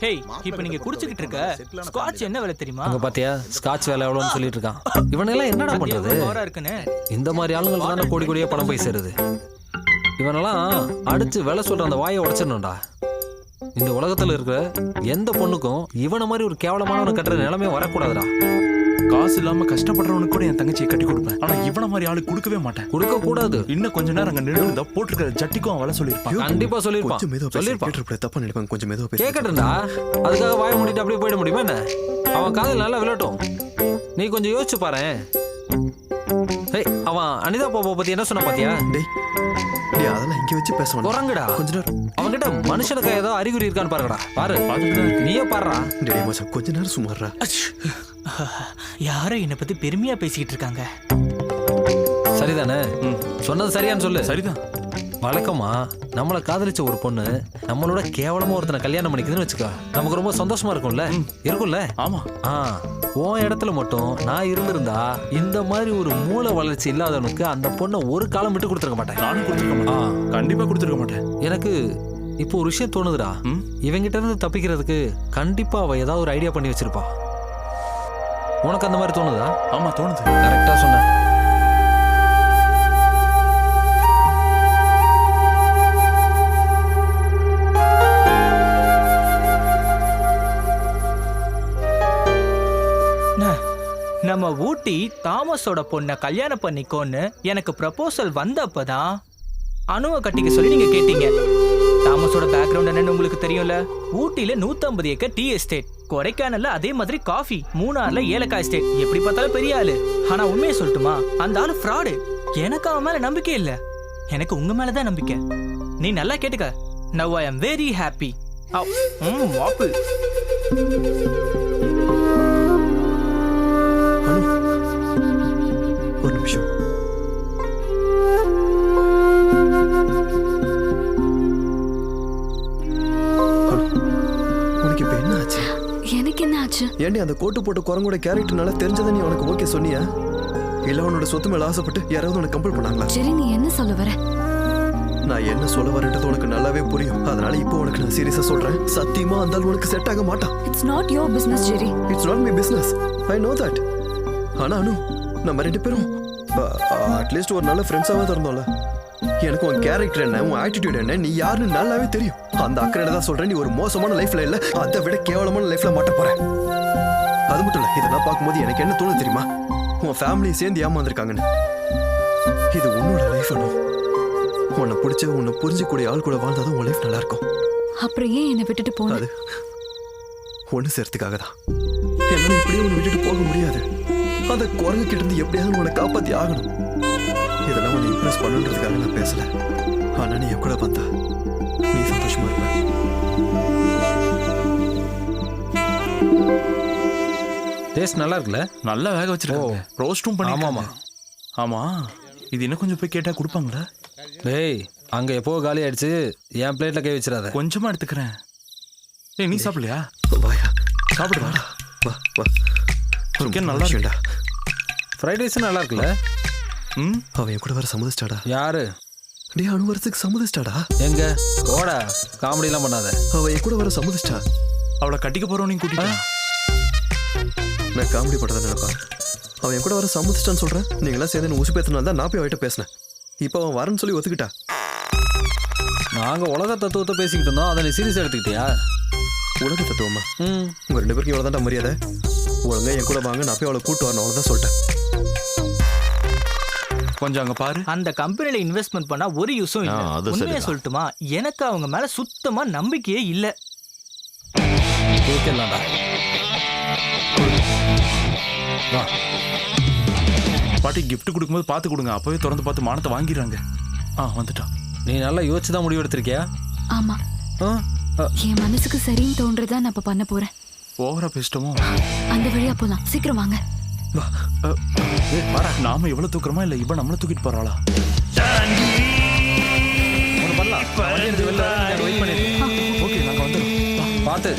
Hey, இப்போ நீங்க குடிச்சிட்டு இருக்க ஸ்காட்ச் என்ன விலை தெரியுமா? அங்க பாத்தியா ஸ்காட்ச் விலை எவ்வளவுன்னு சொல்லிட்டு இருக்கான். இவனெல்லாம் என்னடா பண்றது? இந்த மாதிரி ஆளுங்களுக்கு தானே கோடி கோடியா பணம் போய் சேருது. இவனெல்லாம் அடிச்சு விலை சொல்ற அந்த வாயை உடைச்சிடணும்டா. இந்த உலகத்துல இருக்கிற எந்த பொண்ணுக்கும் இவனை மாதிரி ஒரு கேவலமானவனை கட்டுற நிலைமை வரக்கூடாதுடா. காசு இல்லாம கஷ்டப்படுறவனுக்கு கூட என் தங்கச்சியை கட்டி கொடுப்பேன். ஆனா இவன மாதிரி ஆளு கொடுக்கவே மாட்டேன். கொடுக்க கூடாது. இன்னும் கொஞ்ச நேரம் அங்க நின்று போட்டுருக்கிற ஜட்டிக்கும் அவளை சொல்லிருப்பான். கண்டிப்பா சொல்லிருப்பான். தப்பா நினைப்பாங்க. கொஞ்சம் மெதுவா பேசு. கேக்கட்டும்டா. அதுக்காக வாய மூடிட்டு அப்படியே போயிட முடியுமா என்ன? அவன் காதல் நல்லா விளட்டும். நீ கொஞ்சம் யோசிச்சு பாரு. அவன் அனிதா பாப்பா பத்தி என்ன சொன்ன பாத்தியா? டேய் அதெல்லாம் இங்க வச்சு பேசணும். குரங்குடா. கொஞ்ச நேரம் அவன்கிட்ட மனுஷனுக்கு ஏதோ அறிகுறி இருக்கான்னு பாருங்கடா. பாரு. நீயே பாருடா. டேய் மச்சான் கொஞ்ச நேரம் சும்மாறா. யாரோ என்னை பத்தி பெருமையா பேசிக்கிட்டு இருக்காங்க. சரிதானே? சொன்னது சரியான்னு சொல்லு. சரிதான். வழக்கமா நம்மளை காதலிச்ச ஒரு பொண்ணு நம்மளோட கேவலமா ஒருத்தனை கல்யாணம் பண்ணிக்குதுன்னு வச்சுக்கோ, நமக்கு ரொம்ப சந்தோஷமா இருக்கும்ல? இருக்கும்ல? ஆமா. உன் இடத்துல மட்டும் நான் இருந்திருந்தா இந்த மாதிரி ஒரு மூளை வளர்ச்சி இல்லாதவனுக்கு அந்த பொண்ணை ஒரு காலம் விட்டு கொடுத்துருக்க மாட்டேன். நானும் கொடுத்துருக்க மாட்டேன். கண்டிப்பா கொடுத்துருக்க மாட்டேன். எனக்கு இப்போ ஒரு விஷயம் தோணுதுடா. இவங்கிட்ட இருந்து தப்பிக்கிறதுக்கு கண்டிப்பா அவ ஏதாவது ஒரு ஐடியா பண்ணி வச்சிருப்பா. உனக்கு அந்த மாதிரி தோணுதா? ஆமா தோணுது. கரெக்டா சொன்ன. நம்ம ஊட்டி தாமஸோட பொண்ணை கல்யாணம் பண்ணிக்கோன்னு எனக்கு ப்ரப்போசல் வந்தப்பதான் அணுவை கட்டிக்க சொல்லி நீங்க கேட்டீங்க. தாமஸோட பேக்ரவுண்ட் என்னன்னு உங்களுக்கு தெரியும்ல. ஊட்டியில 150 ஏக்கர் டீ எஸ்டேட், கொடைக்கானல்ல அதே மாதிரி காஃபி, மூணார்ல ஏலக்காய் எஸ்டேட். எப்படி பார்த்தாலும் பெரிய ஆளு. ஆனா உண்மையை சொல்லட்டுமா, அந்த ஆளு ஃப்ராடு. எனக்கு அவன் மேல நம்பிக்கை இல்ல, எனக்கு உங்க மேலதான் நம்பிக்கை. நீ நல்லா கேட்டுக்க. Now I am very happy. வாப்பு. ஒரு நிமிஷம். உனக்கு இப்ப என்ன ஆச்சு? எனக்கு என்ன ஆச்சு? ஏண்டி அந்த கோட்டு போட்ட குரங்கோட கேரக்டர்னால தெரிஞ்சதை நீ உனக்கு ஓகே சொன்னியா? இல்ல உன்னோட சொத்து மேல ஆசைப்பட்டு யாராவது உனக்கு கம்பல் பண்ணாங்களா? சரி, நீ என்ன சொல்ல வர? நான் என்ன சொல்ல வரேன்றது உனக்கு நல்லாவே புரியும். அதனால இப்போ உனக்கு நான் சீரியஸா சொல்றேன். சத்தியமா அந்த ஆள் உனக்கு செட் ஆக மாட்டான். It's not your business, Jerry. It's not my business. I know that. ஆனா அனு, நம்ம ரெண்டு பேரும் அட்லீஸ்ட் ஒரு நல்ல ஃப்ரெண்ட்ஸாவே இருந்தோம்ல. எனக்கு உன் கேரக்டர் என்ன, உன் ஆட்டிடியூட் என்ன, நீ யாருன்னு நல்லாவே தெரியும். அந்த அக்கறையில தான் சொல்றேன். நீ ஒரு மோசமான லைஃப்ல இல்ல, அதை விட கேவலமான லைஃப்ல மாட்ட போற. அது மட்டும் இல்ல, இதெல்லாம் பார்க்கும்போது எனக்கு என்ன தோணுது தெரியுமா? உன் ஃபேமிலி சேர்ந்து ஏமாந்துருக்காங்கன்னு. இது உன்னோட லைஃப் அனு. உன்னை பிடிச்ச, உன்னை புரிஞ்சக்கூடிய ஆள் கூட வாழ்ந்தாதான் உன் லைஃப் நல்லா இருக்கும். அப்புறம் ஏன் என்னை விட்டுட்டு போன? அது ஒண்ணு சேர்த்துக்காக தான். என்னால இப்படியே உன்னை விட்டுட்டு போக முடியாது. அந்த குரங்கு கிட்ட இருந்து எப்படியாவது உன்னை காப்பாத்தி ஆகணும். இதெல்லாம் உன்னை இம்ப்ரெஸ் பண்ணுன்றதுக்காக நான் பேசல. ஆனா நீ என் கூட வந்தா நீ சந்தோஷமா இருப்ப. டேஸ்ட் நல்லா இருக்குல்ல? நல்லா வேக வச்சிருக்காங்க. ரோஸ்டும் பண்ணி. ஆமாமா. ஆமா, இது இன்னும் கொஞ்சம் போய் கேட்டா கொடுப்பாங்களா? டேய், அங்க எப்போ காலி ஆயிடுச்சு. என் பிளேட்ல கை வச்சிடாத. கொஞ்சமா எடுத்துக்கிறேன். ஏய், நீ சாப்பிடலையா? வாயா, சாப்பிடு. வாடா. வா வா. சிக்கன் நல்லா இருக்குடா. ஃப்ரைட் ரைஸ் நல்லா இருக்குல்ல? அவன் என் கூட வர சம்மதிச்சிட்டாடா. யாரு? டேய், அனு வரதுக்கு சம்மதிச்சிட்டாடா. எங்க ஓடா, காமெடி எல்லாம் பண்ணாத. அவன் என் கூட வர சம்மதிச்சிட்டா. அவளை கட்டிக்க போறோம். நீ கூட்டிட்டு நான் காமெடி பண்றத நினைப்பா. அவன் என் கூட வர சம்மதிச்சிட்டான்னு சொல்றேன். நீங்களாம் சேர்ந்து என்ன உசு பேத்தினால தான் நான் போய் அவகிட்ட பேசினேன். இப்போ அவன் வரேன்னு சொல்லி ஒத்துக்கிட்டா. நாங்க உலக தத்துவத்தை பேசிக்கிட்டு இருந்தோம், அதை நீ சீரியஸா எடுத்துக்கிட்டியா? உலக தத்துவமா? உங்க ரெண்டு பேருக்கும் இவ்வளவுதான்டா மரியாதை. ஒழுங்கா என் கூட வாங்க, நான் போய் அவளை கூட்டு வரணும். அவ்வளவுதான் சொல்லிட்டேன். கொஞ்சம் அங்க பாரு. அந்த கம்பெனில இன்வெஸ்ட்மெண்ட் பண்ணா ஒரு யூஸும் இல்ல. உண்மையை சொல்லட்டுமா, எனக்கு அவங்க மேல சுத்தமா நம்பிக்கையே இல்ல. கேட்கலாம்டா. வா. பாட்டி கிஃப்ட் கொடுக்கும்போது பார்த்து கொடுங்க. அப்பவே திறந்து பார்த்து மானத்தை வாங்கிடுறாங்க. வந்துட்டான். நீ நல்லா யோசிச்சு தான் முடிவு எடுத்திருக்கியா? ஆமா, என் மனசுக்கு சரின்னு தோன்றதா நான் இப்ப பண்ண போறேன். ஓவரா பேசிட்டோமோ? அந்த வழியா போலாம். சீக்கிரம் வாங்க. நாம எவ்வளவு தூக்குறோமா இல்ல இவன் நம்மள தூக்கிட்டு போறாளா? ஓகே, நாங்க வந்துடுறோம். பார்த்து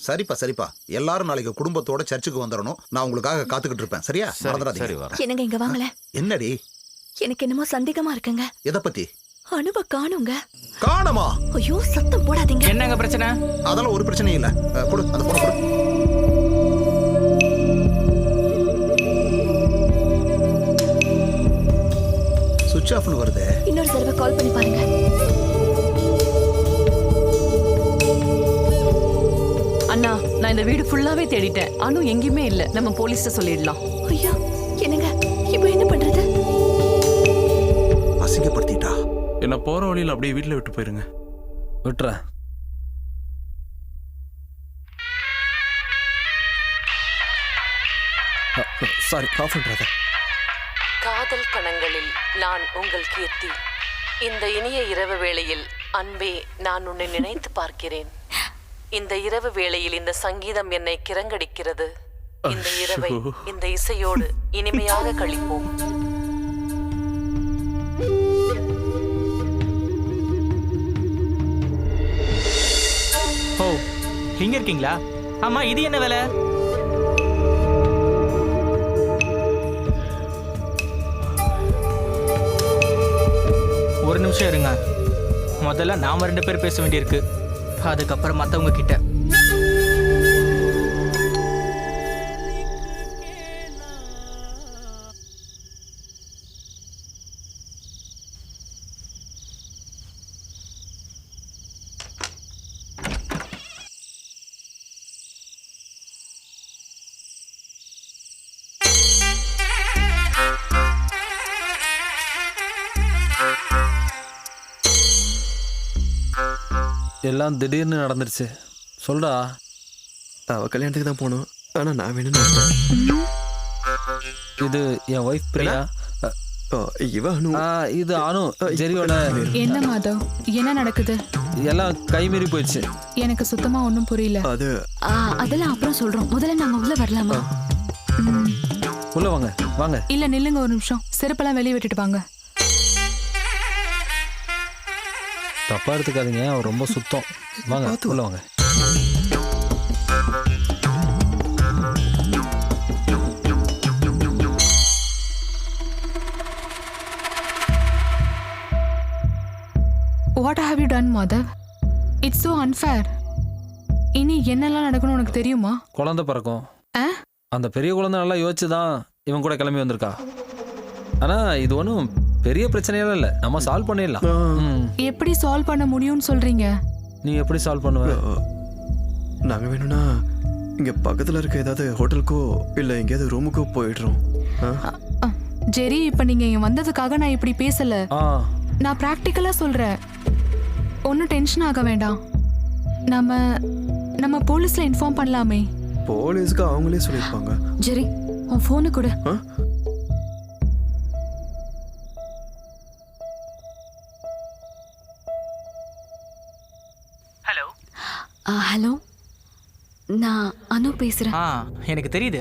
சரிப்பா சரிப்பா, எல்லாரும் நாளைக்கு குடும்பத்தோட சர்ச்சுக்கு வந்துடணும். நான் உங்களுக்காக காத்துக்கிட்டு இருப்பேன். சரியா? மறந்துடாதீங்க. என்னங்க இங்க வாங்கல. என்னடி? எனக்கு என்னமோ சந்தேகமா இருக்குங்க. எதை பத்தி? அனுவ காணுங்க. காணமா? ஐயோ சத்தம் போடாதீங்க. என்னங்க பிரச்சனை? அதெல்லாம் ஒரு பிரச்சனையும் இல்ல. கொடு அந்த போன கொடு. சுவிட்ச் ஆஃப்னு வருது. இன்னொரு தடவை கால் பண்ணி பாருங்க. அண்ணா, நான் இந்த வீடு ஃபுல்லாவே தேடிட்டேன். அனு எங்கேயுமே இல்ல. நம்ம போலீஸ்ட்ட சொல்லிடலாம். ஐயோ என்னங்க இப்போ என்ன பண்றது? அசிங்கப்படுத்திட்டா. என்ன போற வழியில அப்படியே வீட்டுல விட்டு போயிருங்க. விட்டுறேன். சாரி, ஆஃப் பண்றத. காதல் கணங்களில் நான் உங்கள் கீர்த்தி. இந்த இனிய இரவு வேளையில் அன்பே, நான் உன்னை நினைத்து பார்க்கிறேன். இந்த இரவு வேளையில் இந்த சங்கீதம் என்னை கிறங்கடிக்கிறது. இந்த இரவை இந்த இசையோடு இனிமையாக கழிப்போம். ஓ, இங்க இருக்கீங்களா? ஆமா, இது என்ன வேலை? ஒரு நிமிஷம் இருங்க. முதல்ல நாம 2 பேர் பேச வேண்டியிருக்கு. அதுக்கப்புறம் மத்தவங்க கிட்ட. எல்லாம் திடீர்னு நடந்துருச்சு. சொல்டா. அவ கல்யாணத்துக்கு தான் போகணும். ஆனா நான் வேணும்னு. இது என் ஒய்ஃப் பிரியா. இவ அனு. இது அனு, ஜெரியோட. என்ன மாதவ், என்ன நடக்குது? எல்லாம் கைமீறி போயிடுச்சு. எனக்கு சுத்தமா ஒண்ணும் புரியல. அது அதெல்லாம் அப்புறம் சொல்றோம். முதல்ல நாம உள்ள வரலாமா? உள்ள வாங்க வாங்க. இல்ல நில்லுங்க ஒரு நிமிஷம். செருப்பெல்லாம் வெளியே விட்டுட்டு வாங்க. தப்பா எடுத்துக்காதீங்க, அவர் ரொம்ப சுத்தம். வாங்க உள்ள வாங்க. What have you done, Madhav? It's so unfair. இனி என்னெல்லாம் நடக்கணும் உனக்கு தெரியுமா? குழந்தை பிறக்கும். அந்த பெரிய குழந்தை நல்லா யோசிச்சு தான் இவன் கூட கிளம்பி வந்திருக்கா. ஆனா இது ஒன்றும் பெரிய பிரச்சனையெல்லாம் இல்லை. நம்ம சால்வ் பண்ணிடலாம். எப்படி சால்வ் பண்ண முடியும்னு சொல்றீங்க? நீ எப்படி சால்வ் பண்ணுவ? நாங்க வேணும்னா இங்க பக்கத்துல இருக்க ஏதாவது ஹோட்டலுக்கோ இல்ல எங்கேயாவது ரூமுக்கோ போயிடுறோம். ஜெரி, இப்ப நீங்க இங்க வந்ததுக்காக நான் இப்படி பேசல. நான் பிராக்டிக்கலா சொல்றேன். ஒன்னும் டென்ஷன் ஆக வேண்டாம். நம்ம போலீஸ்ல இன்ஃபார்ம் பண்ணலாமே. போலீஸ்க்கு அவங்களே சொல்லிருப்பாங்க. ஜெரி, உன் போனு கொடு. ஹலோ. ஹலோ, நான் அனு பேசுறேன். எனக்கு தெரியுது.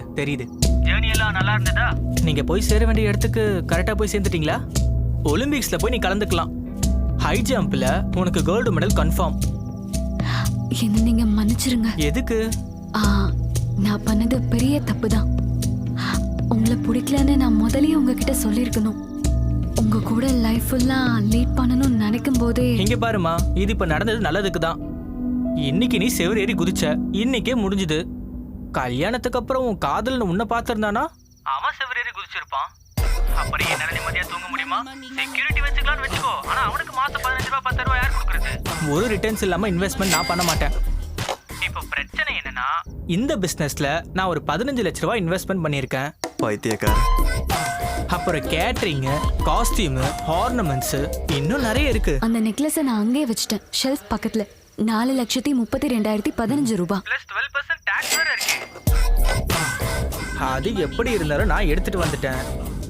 ஜேர்னி எல்லாம் நல்லா இருந்ததா? நீங்க போய் சேர வேண்டிய இடத்துக்கு கரெக்டா போய் சேர்ந்துட்டீங்களா? ஒலிம்பிக்ஸ்ல போய் நீ கலந்துக்கலாம். ஹை ஜம்ப்ல உனக்கு கோல்டு மெடல் கன்ஃபார்ம். என்ன நீங்க மன்னிச்சிருங்க. எதுக்கு? நான் பண்ணது பெரிய தப்பு தான். உங்களை பிடிக்கலன்னு நான் முதல்லயே உங்ககிட்ட சொல்லியிருக்கணும். உங்க கூட லைஃப் ஃபுல்லா லீட் பண்ணணும்னு நினைக்கும் போதே. இங்க பாருமா, இது இப்ப நடந்தது நல்லதுக்கு தான். இன்னைக்கு நீ செவர் ஏறி குதிச்ச, இன்னைக்கே முடிஞ்சுது. கல்யாணத்துக்கு அப்புறம் உன் காதல்னு உன்னை பார்த்திருந்தானா அவன் செவர் ஏறி குதிச்சிருப்பான். அப்படி என்னால நிம்மதியா தூங்க முடியுமா? செக்யூரிட்டி வச்சுக்கலாம்னு வச்சுக்கோ. ஆனா அவனுக்கு மாசம் 15 ரூபாய் 10 ரூபாய் யார் கொடுக்கறது? ஒரு ரிட்டர்ன்ஸ் இல்லாம இன்வெஸ்ட்மெண்ட் நான் பண்ண மாட்டேன். இப்போ பிரச்சனை என்னன்னா, இந்த பிசினஸ்ல நான் ஒரு 15 லட்ச ரூபாய் இன்வெஸ்ட்மெண்ட் பண்ணியிருக்கேன். பைத்தியக்கார. அப்புறம் கேட்டரிங், காஸ்டியூம், ஆர்னமெண்ட்ஸ், இன்னும் நிறைய இருக்கு. அந்த நெக்லஸை நான் அங்கேயே வச்சுட்டேன், ஷெல்ஃப் பக்கத்துல. 4,32,15 ரூபாய். ப்ளஸ் 12% டாக்ஸ் வேற இருக்கு. அது எப்படி இருந்தாலும் நான் எடுத்துட்டு வந்துட்டேன்.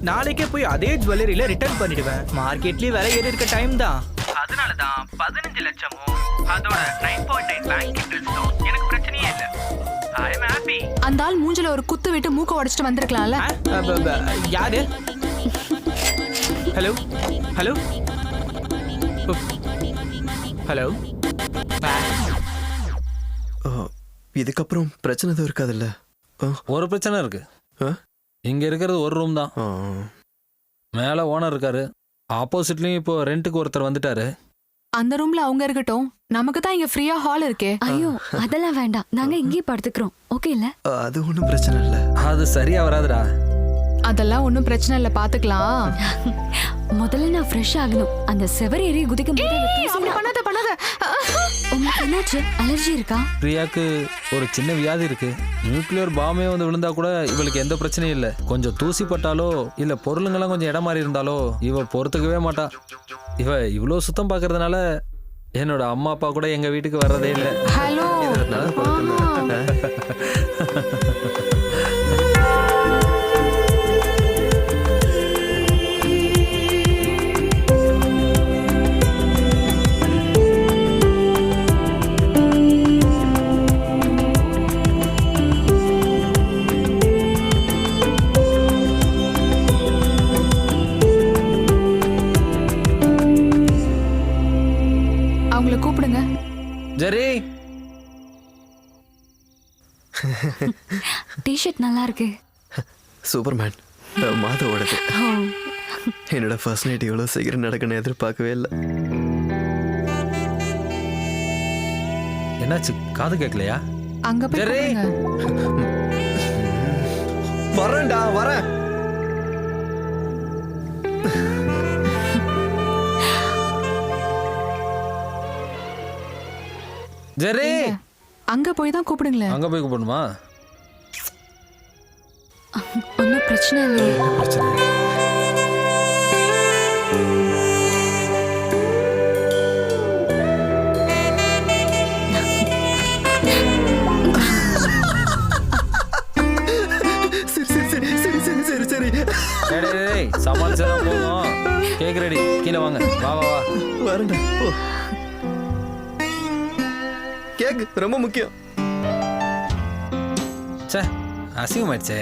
நாளைக்கே போய் அதே ஜுவல்லரியில ரிட்டர்ன் பண்ணிடுவேன். மார்க்கெட்லயே விலை ஏறி இருக்க டைம் தான். அதனால தான் 15 லட்சமும் அதோட 9.9 பேங்க் இன்ட்ரெஸ்டும் எனக்கு பிரச்சனையே இல்ல. ஐ அம் ஹாப்பி. அந்த ஆள் மூஞ்சில ஒரு குத்து விட்டு மூக்க உடைச்சிட்டு வந்திருக்கலாம்ல. யாரு? Hello hello hello. இதுக்கப்புறம் பிரச்சனை எதுவும் இருக்காதுல்ல? ஒரு பிரச்சனை இருக்கு. ஆ? இங்க இருக்கிறது ஒரு ரூம் தான். ஆ. மேல ஓனர் இருக்காரு. ஆப்போசிட்லயும் இப்போ ரெண்டுக்கு ஒருத்தர் வந்துட்டாரு. அந்த ரூம்ல அவங்க இருக்கட்டும், நமக்கு தான் இங்க ஃப்ரீயா ஹால் இருக்கே. ஐயோ அதெல்லாம் வேண்டாம், நாங்க இங்கேயே படுத்துக்கிறோம். ஓகே இல்ல? அது ஒன்றும் பிரச்சனை இல்லை. அது சரியா வராதுடா. அதெல்லாம் ஒன்றும் பிரச்சனை இல்லை, பாத்துக்கலாம். முதல்ல நான் ஃப்ரெஷ் ஆகணும். அந்த செவர் ஏறி குதிக்கும் போது அந்த தூசி அப்படி பண்ணாத பண்ணாத. உங்களுக்கு என்னாச்சு? அலர்ஜி இருக்கா? பிரியாக்கு ஒரு சின்ன வியாதி இருக்கு. நியூக்ளியர் பாம்பே வந்து விழுந்தா கூட இவளுக்கு எந்த பிரச்சனையும் இல்லை. கொஞ்சம் தூசி பட்டாலோ இல்ல பொருளுங்கெல்லாம் கொஞ்சம் இடம் மாறி இருந்தாலோ இவ பொறுத்துக்கவே மாட்டா. இவ இவ்வளோ சுத்தம் பார்க்கறதுனால என்னோட அம்மா அப்பா கூட எங்க வீட்டுக்கு வர்றதே இல்லை. ஹலோ. அவங்கள கூப்பிடுங்க. ஜெரி, டிஷர்ட் நல்லா இருக்கு. சூப்பர்மேன் மாதவோடது. ஓ, என்னோட ஃபர்ஸ்ட் நைட் இவ்வளோ சீக்கிரம் நடக்கணும்னு எதிர்பார்க்கவே இல்லை. என்னாச்சு? காது கேட்கலையா? அங்க போய் ஜெரி. கூப்பிடுங்க. வரேன்டா வரேன். ஜெரி, அங்க போய் தான் கூப்பிடுங்களேன். அங்க போய் கூப்பிடணுமா? ஒன்றும் பிரச்சனை இல்லையே. பிரச்சனை இல்லை. சரி சரி சரி சரி சரி சரி சரி டேய், சமாளிச்சதான் போதும். கேக் ரெடி, கீழே வாங்க. வா வா வா. வரேன்டா. ஓ கேக் ரொம்ப முக்கியம். சே, அசிங்கமாயிடுச்சே.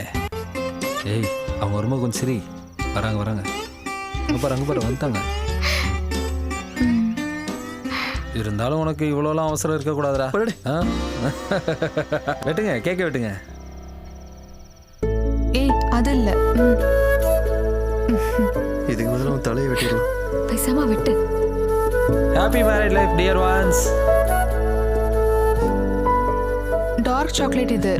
ஏய், அவங்க வரும்போது கொஞ்சம் சரி. வராங்க வராங்க. அங்கே பாரு வந்துட்டாங்க. இருந்தாலும் உனக்கு இவ்வளோலாம் அவசரம் இருக்கக்கூடாதுடா. போடா. ஆ? வெட்டுங்க, கேக்க வெட்டுங்க. ஏய் அது இல்ல. இதுக்கு முதல்ல அவன் தலையை வெட்டிடுவான். பேசாம விட்டு. Happy married life dear ones. Dark chocolate இது.